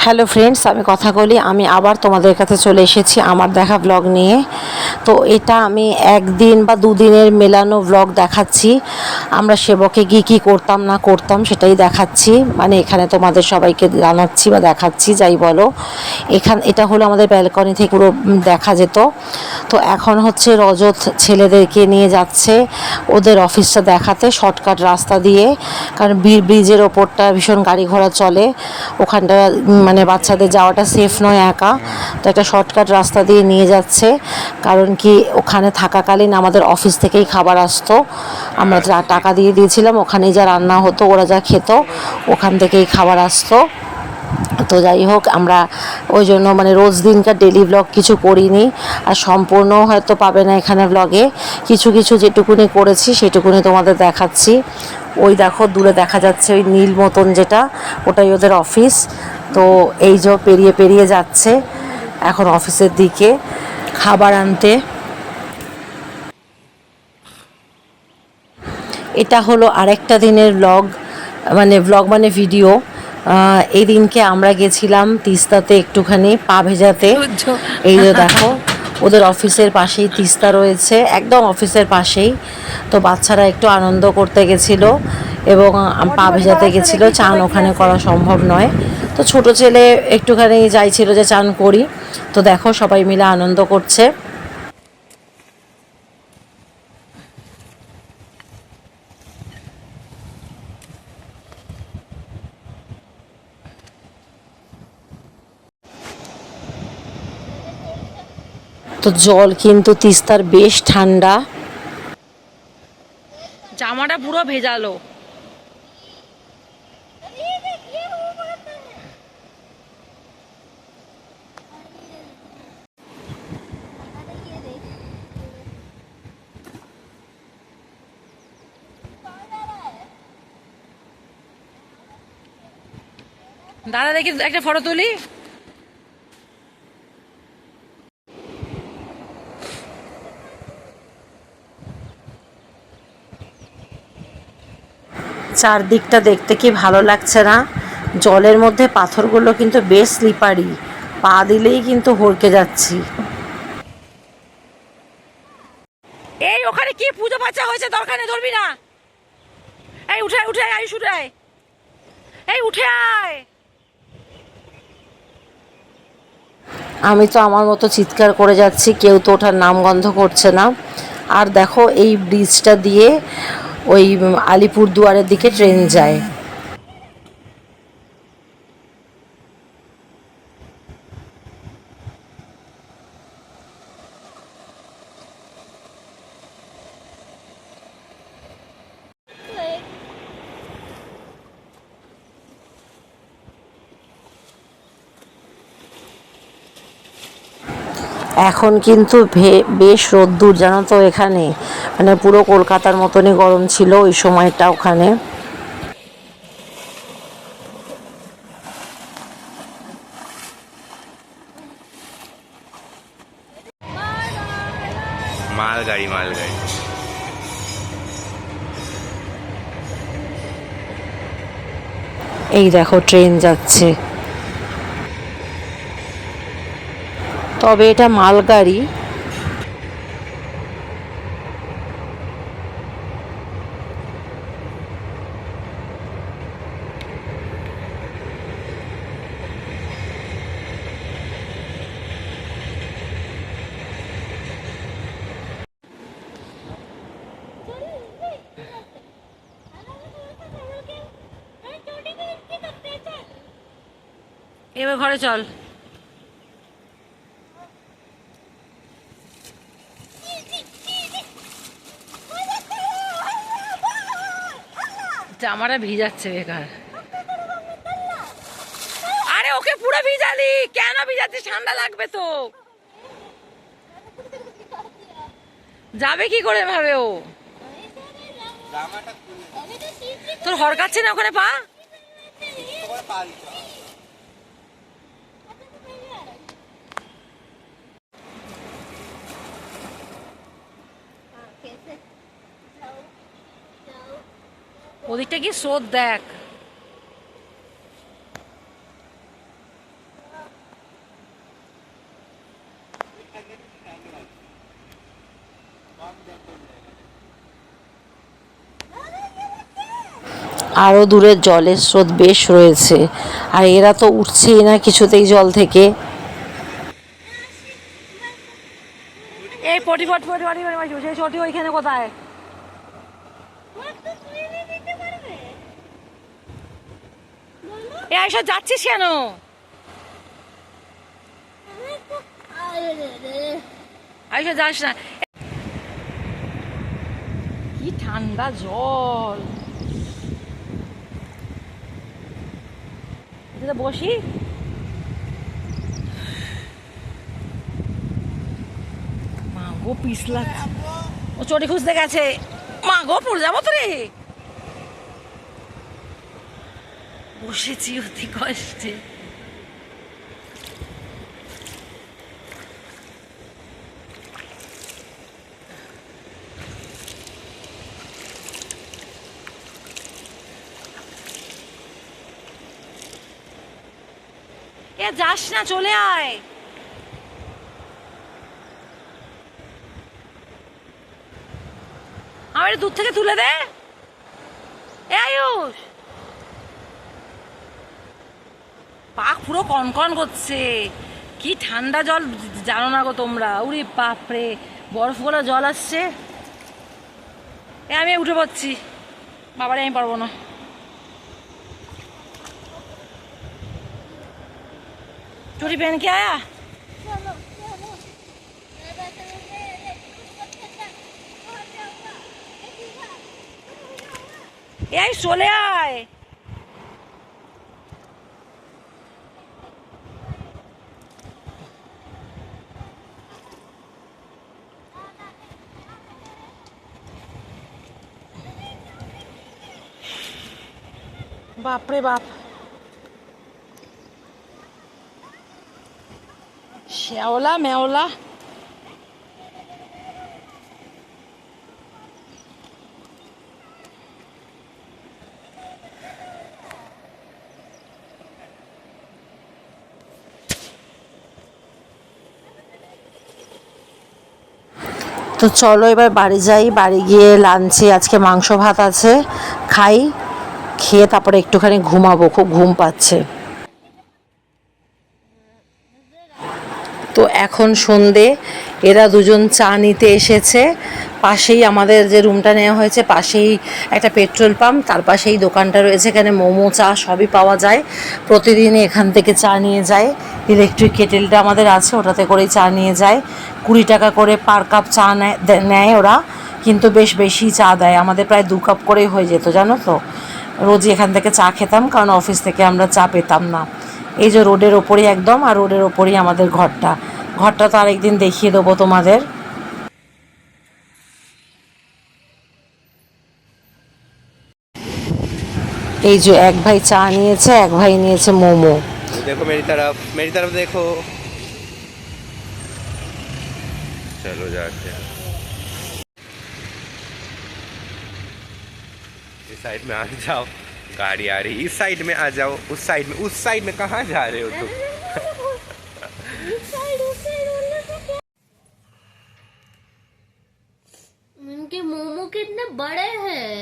Hello friends, আমি কথা বলি। আমি আবার তোমাদের কাছে চলে এসেছি আমার দেখা ব্লগ নিয়ে। তো এটা আমি একদিন বা দুদিনের মেলানো ব্লগ দেখাচ্ছি। আমরা সেবকে গিয়ে কী করতাম না করতাম সেটাই দেখাচ্ছি, মানে এখানে তোমাদের সবাইকে জানাচ্ছি বা দেখাচ্ছি, যাই বলো। এটা হলো আমাদের ব্যালকনি থেকে পুরো দেখা যেত। তো এখন হচ্ছে রজত ছেলেদেরকে নিয়ে যাচ্ছে ওদের অফিসটা দেখাতে শর্টকাট রাস্তা দিয়ে, কারণ ব্রিজের ওপরটা ভীষণ গাড়ি ঘোড়া চলে, ওখানটা মানে বাচ্চাদের যাওয়াটা সেফ নয় একা। তো একটা শর্টকাট রাস্তা দিয়ে নিয়ে যাচ্ছে, কারণ কি ওখানে থাকাকালীন আমাদের অফিস থেকেই খাবার আসতো, আমরা টাকা দিয়ে দিয়েছিলাম, ওখানেই যা রান্না হতো ওরা যা খেত ওখান থেকেই খাবার আসতো। তো যাই হোক, আমরা ওই জন্য মানে রোজ দিনকার ডেলি ব্লগ কিছু করিনি, আর সম্পূর্ণ হয়তো পাবে না এখানে ব্লগে। কিছু কিছু যেটুকুনি করেছি সেটুকুনি তোমাদের দেখাচ্ছি। ওই দেখো দূরে দেখা যাচ্ছে ওই নীল মতন যেটা, ওটাই ওদের অফিস। তো এই যে পেরিয়ে পেরিয়ে যাচ্ছে এখন অফিসের দিকে খাবার আনতে। এটা হলো আরেকটা দিনের ব্লগ মানে ভিডিও। এই দিনকে আমরা গেছিলাম তিস্তাতে একটুখানি পা ভেজাতে। এই যে দেখো ওদের অফিসের পাশেই তিস্তা রয়েছে, একদম অফিসের পাশেই। তো বাচ্চারা একটু আনন্দ করতে গেছিলো এবং পা ভেজাতে গেছিলো, চান ওখানে করা সম্ভব নয়। তো ছোট ছেলে একটুখানি চাইছিল যে চান করি। তো দেখো সবাই মিলে আনন্দ করছে। তো জল কিন্তু তিস্তার বেশ ঠান্ডা। জামাটা পুরো ভেজালো। দাদা দেখি একটা ফটো তুলি। চারদিকটা দেখতে কি ভালো লাগছে না? জলের মধ্যে পাথরগুলো কিন্তু বেশ স্লিপারি, পা দিলেই কিন্তু হড়কে যাচ্ছি। এই ওখানে কি পুজো বাচ্চা হয়েছে, দরকার নেই, ধরবি না। এই উঠে আয়, উঠে আয়, আয়ুষ উঠে আয়, এই উঠে আয়। আমি তো আমার মতো চিৎকার করে যাচ্ছি, কেউ তো ওঠার নাম গন্ধ করছে না। আর দেখো এই ব্রিজটা দিয়ে ওই আলিপুরদুয়ারের দিকে ট্রেন যায়। এখন কিন্তু বেশ রোদ্দুর, জানো তো এখানে, মানে পুরো কলকাতার মতনই গরম ছিল ওই সময়টা ওখানে। মালগাড়ি মালগাড়ি। এই দেখো ট্রেন যাচ্ছে, তবে এটা মালগাড়ি। এবার ঘরে চল। জামাটা ভিজাচ্ছে বেকার। আরে ওকে পুরো ভিজালি কেন? ভিজাচ্ছিস, ঠান্ডা লাগবে তো। যাবে কি করে ভাবে ও? তোর হরকাচ্ছে না ওখানে পা? ওদিকটা কি স্রোত দেখ। আরও দূরে জলের স্রোত বেশ রয়েছে, আর এরা তো উঠছেই না কিছুতেই জল থেকে। এই সেই ছোটি ওইখানে কোথায়? এই সব যাচ্ছিস কেন? আইসা যাস না। কি ঠান্ডা জল। বসি মা গো পিছলা, ও চটি খুঁজতে গেছে। মা গো পড়ে যাবো তো রে। বসেছি অতি কষ্টে। এ যাস না, চলে আয়। আমার দূর থেকে তুলে দে। এ আয়ুষ, পাক পুরো কনকন করছে। কি ঠান্ডা জল জানো না গো তোমরা। উরে বাপরে, বরফ গলা জল আসছে। এ আমি উঠে পড়ছি। বাবারে আমি পারবো না। चोरी पहन के आया। यही सोले आए। बाप रे बाप, শ্যাওলা মেওলা। তো চলো এবার বাড়ি যাই। বাড়ি গিয়ে লাঞ্চে আজকে মাংস ভাত আছে, খাই। খেয়ে তারপরে একটুখানি ঘুমাবো, খুব ঘুম পাচ্ছে। তো এখন সন্ধে, এরা দুজন চা নিতে এসেছে। পাশেই আমাদের যে রুমটা নেওয়া হয়েছে, পাশেই একটা পেট্রোল পাম্প, তার পাশেই দোকানটা রয়েছে। এখানে মোমো, চা সবই পাওয়া যায়। প্রতিদিনই এখান থেকে চা নিয়ে যায়। ইলেকট্রিক কেটেলটা আমাদের আছে, ওটাতে করেই চা নিয়ে যায়। 20 টাকা করে পার কাপ চা নেয় ওরা, কিন্তু বেশ বেশি চা দেয়। আমাদের প্রায় 2 কাপ করেই হয়ে যেত, জানো তো। রোজই এখান থেকে চা খেতাম, কারণ অফিস থেকে আমরা চা পেতাম না। এই যে রোডের ওপরেই একদম, আর রোডের ওপরেই আমাদের ঘরটা। ঘরটা তো আরেকদিন দেখিয়ে দেবো তোমাদের। এই যে এক ভাই চা নিয়েছে, এক ভাই নিয়েছে মোমো। देखो मेरी तरफ देखो। चलो जाते हैं। इस साइड में आ जाओ, गाड़ी आ रही। इस साइड में आ जाओ, उस साइड में कहाँ जा रहे हो तुम? उनके मोमो कितने बड़े हैं।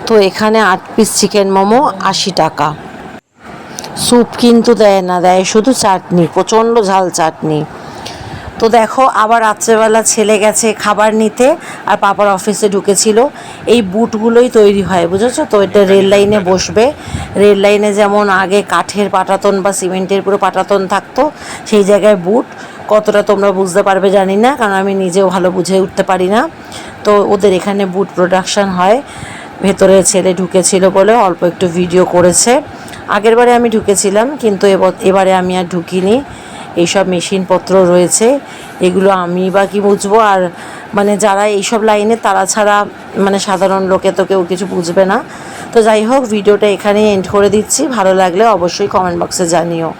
তো এখানে 8 পিস চিকেন মোমো 80 টাকা। স্যুপ কিন্তু দেয় না, দেয় শুধু চাটনি, প্রচণ্ড ঝাল চাটনি। তো দেখো, আবার রাত্রেবেলা ছেলে গেছে খাবার নিতে, আর পাপার অফিসে ঢুকেছিল। এই বুটগুলোই তৈরি হয়, বুঝেছো তো। এটা রেল লাইনে বসবে। রেল লাইনে যেমন আগে কাঠের পাটাতন বা সিমেন্টের পুরো পাটাতন থাকতো, সেই জায়গায় বুট। কতটা তোমরা বুঝতে পারবে জানি না, কারণ আমি নিজেও ভালো বুঝে উঠতে পারি না। তো ওদের এখানে বুট প্রোডাকশন হয়। ভেতরে ছেলে ঢুকেছিল বলে অল্প একটু ভিডিও করেছে। আগেরবারে আমি ঢুকেছিলাম, কিন্তু এবারে আমি আর ঢুকিনি। এইসব মেশিনপত্র রয়েছে, এগুলো আমি বা কি বুঝবো। আর মানে যারা এইসব লাইনে, তারা ছাড়া মানে সাধারণ লোকে তো কেউ কিছু বুঝবে না। তো যাই হোক, ভিডিওটা এখানেই এন্ড করে দিচ্ছি। ভালো লাগলে অবশ্যই কমেন্ট বক্সে জানিও।